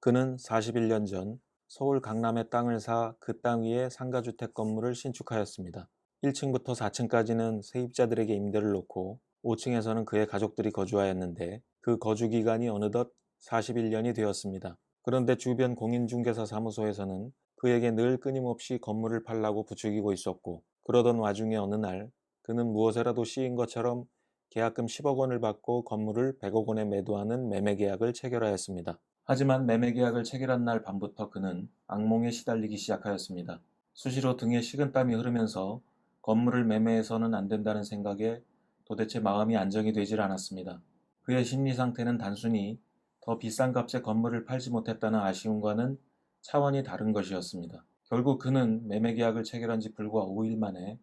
그는 41년 전 서울 강남의 땅을 사 그 땅 위에 상가주택 건물을 신축하였습니다. 1층부터 4층까지는 세입자들에게 임대를 놓고 5층에서는 그의 가족들이 거주하였는데 그 거주 기간이 어느덧 41년이 되었습니다. 그런데 주변 공인중개사 사무소에서는 그에게 늘 끊임없이 건물을 팔라고 부추기고 있었고, 그러던 와중에 어느 날 그는 무엇에라도 씌인 것처럼 계약금 10억 원을 받고 건물을 100억 원에 매도하는 매매 계약을 체결하였습니다. 하지만 매매 계약을 체결한 날 밤부터 그는 악몽에 시달리기 시작하였습니다. 수시로 등에 식은땀이 흐르면서 건물을 매매해서는 안 된다는 생각에 도대체 마음이 안정이 되질 않았습니다. 그의 심리 상태는 단순히 더 비싼 값에 건물을 팔지 못했다는 아쉬움과는 차원이 다른 것이었습니다. 결국 그는 매매 계약을 체결한 지 불과 5일 만에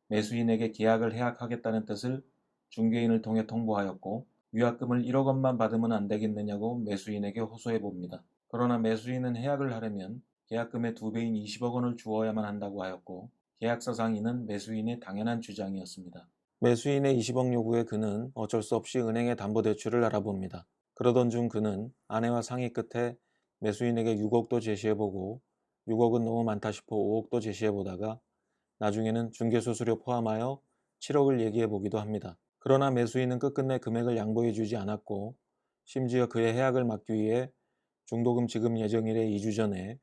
매수인에게 계약을 해약하겠다는 뜻을 중개인을 통해 통보하였고, 위약금을 1억 원만 받으면 안 되겠느냐고 매수인에게 호소해 봅니다. 그러나 매수인은 해약을 하려면 계약금의 2배인 20억 원을 주어야만 한다고 하였고, 계약서상 이는 매수인의 당연한 주장이었습니다. 매수인의 20억 요구에 그는 어쩔 수 없이 은행의 담보대출을 알아봅니다. 그러던 중 그는 아내와 상의 끝에 매수인에게 6억도 제시해보고 6억은 너무 많다 싶어 5억도 제시해보다가 나중에는 중개수수료 포함하여 7억을 얘기해보기도 합니다. 그러나 매수인은 끝끝내 금액을 양보해주지 않았고, 심지어 그의 해약을 막기 위해 중도금 지급 예정일의 2주 전에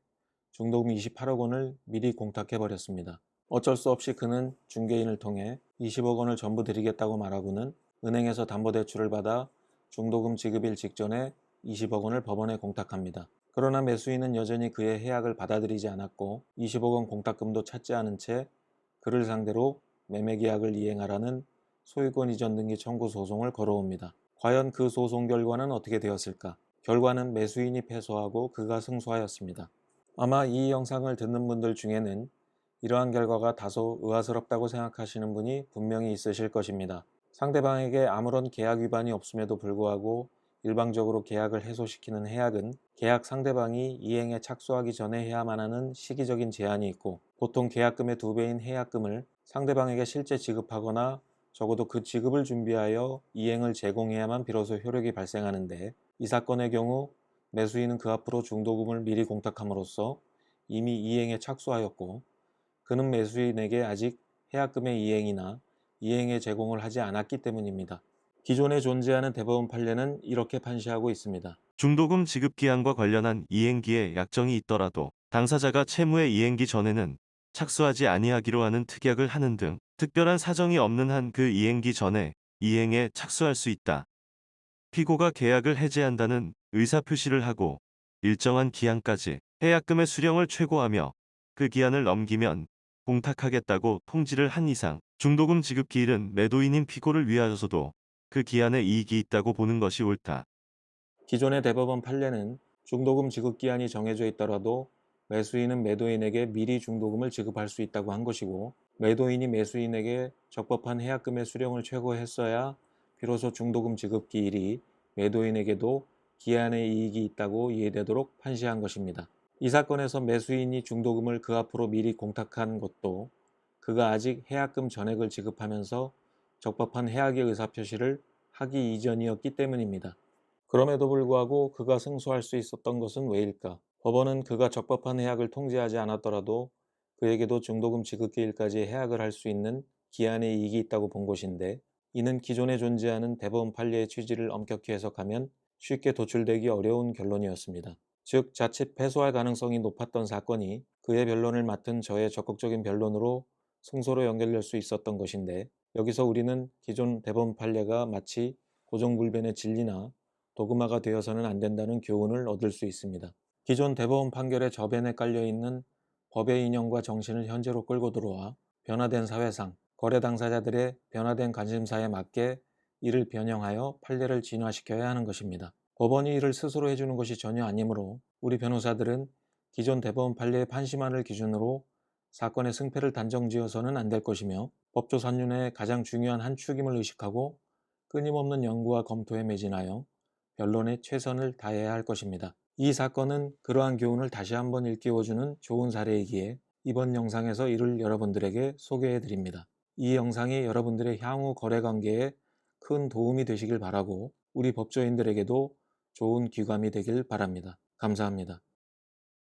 중도금 28억 원을 미리 공탁해버렸습니다. 어쩔 수 없이 그는 중개인을 통해 20억 원을 전부 드리겠다고 말하고는 은행에서 담보대출을 받아 중도금 지급일 직전에 20억 원을 법원에 공탁합니다. 그러나 매수인은 여전히 그의 해약을 받아들이지 않았고 20억 원 공탁금도 찾지 않은 채 그를 상대로 매매계약을 이행하라는 소유권 이전 등기 청구 소송을 걸어옵니다. 과연 그 소송 결과는 어떻게 되었을까? 결과는 매수인이 패소하고 그가 승소하였습니다. 아마 이 영상을 듣는 분들 중에는 이러한 결과가 다소 의아스럽다고 생각하시는 분이 분명히 있으실 것입니다. 상대방에게 아무런 계약 위반이 없음에도 불구하고 일방적으로 계약을 해소시키는 해약은 계약 상대방이 이행에 착수하기 전에 해야만 하는 시기적인 제한이 있고, 보통 계약금의 2배인 해약금을 상대방에게 실제 지급하거나 적어도 그 지급을 준비하여 이행을 제공해야만 비로소 효력이 발생하는데, 이 사건의 경우 매수인은 그 앞으로 중도금을 미리 공탁함으로써 이미 이행에 착수하였고, 그는 매수인에게 아직 해약금의 이행이나 이행의 제공을 하지 않았기 때문입니다. 기존에 존재하는 대법원 판례는 이렇게 판시하고 있습니다. 중도금 지급 기한과 관련한 이행기에 약정이 있더라도 당사자가 채무의 이행기 전에는 착수하지 아니하기로 하는 특약을 하는 등 특별한 사정이 없는 한 그 이행기 전에 이행에 착수할 수 있다. 피고가 계약을 해지한다는 의사표시를 하고 일정한 기한까지 해약금의 수령을 최고하며 그 기한을 넘기면 공탁하겠다고 통지를 한 이상 중도금 지급 기일은 매도인인 피고를 위하여서도 그 기한에 이익이 있다고 보는 것이 옳다. 기존의 대법원 판례는 중도금 지급 기한이 정해져 있더라도 매수인은 매도인에게 미리 중도금을 지급할 수 있다고 한 것이고, 매도인이 매수인에게 적법한 해약금의 수령을 최고했어야 비로소 중도금 지급 기일이 매도인에게도 기한의 이익이 있다고 이해되도록 판시한 것입니다. 이 사건에서 매수인이 중도금을 그 앞으로 미리 공탁한 것도 그가 아직 해약금 전액을 지급하면서 적법한 해약의 의사표시를 하기 이전이었기 때문입니다. 그럼에도 불구하고 그가 승소할 수 있었던 것은 왜일까? 법원은 그가 적법한 해약을 통지하지 않았더라도 그에게도 중도금 지급기일까지 해약을 할 수 있는 기한의 이익이 있다고 본 것인데, 이는 기존에 존재하는 대법원 판례의 취지를 엄격히 해석하면 쉽게 도출되기 어려운 결론이었습니다. 즉, 자칫 패소할 가능성이 높았던 사건이 그의 변론을 맡은 저의 적극적인 변론으로 승소로 연결될 수 있었던 것인데, 여기서 우리는 기존 대법원 판례가 마치 고정불변의 진리나 도그마가 되어서는 안 된다는 교훈을 얻을 수 있습니다. 기존 대법원 판결의 저변에 깔려있는 법의 이념과 정신을 현재로 끌고 들어와 변화된 사회상, 거래 당사자들의 변화된 관심사에 맞게 이를 변형하여 판례를 진화시켜야 하는 것입니다. 법원이 이를 스스로 해주는 것이 전혀 아니므로 우리 변호사들은 기존 대법원 판례의 판시만을 기준으로 사건의 승패를 단정지어서는 안 될 것이며, 법조 산윤의 가장 중요한 한 축임을 의식하고 끊임없는 연구와 검토에 매진하여 변론에 최선을 다해야 할 것입니다. 이 사건은 그러한 교훈을 다시 한번 일깨워주는 좋은 사례이기에 이번 영상에서 이를 여러분들에게 소개해 드립니다. 이 영상이 여러분들의 향후 거래 관계에 큰 도움이 되시길 바라고, 우리 법조인들에게도 좋은 귀감이 되길 바랍니다. 감사합니다.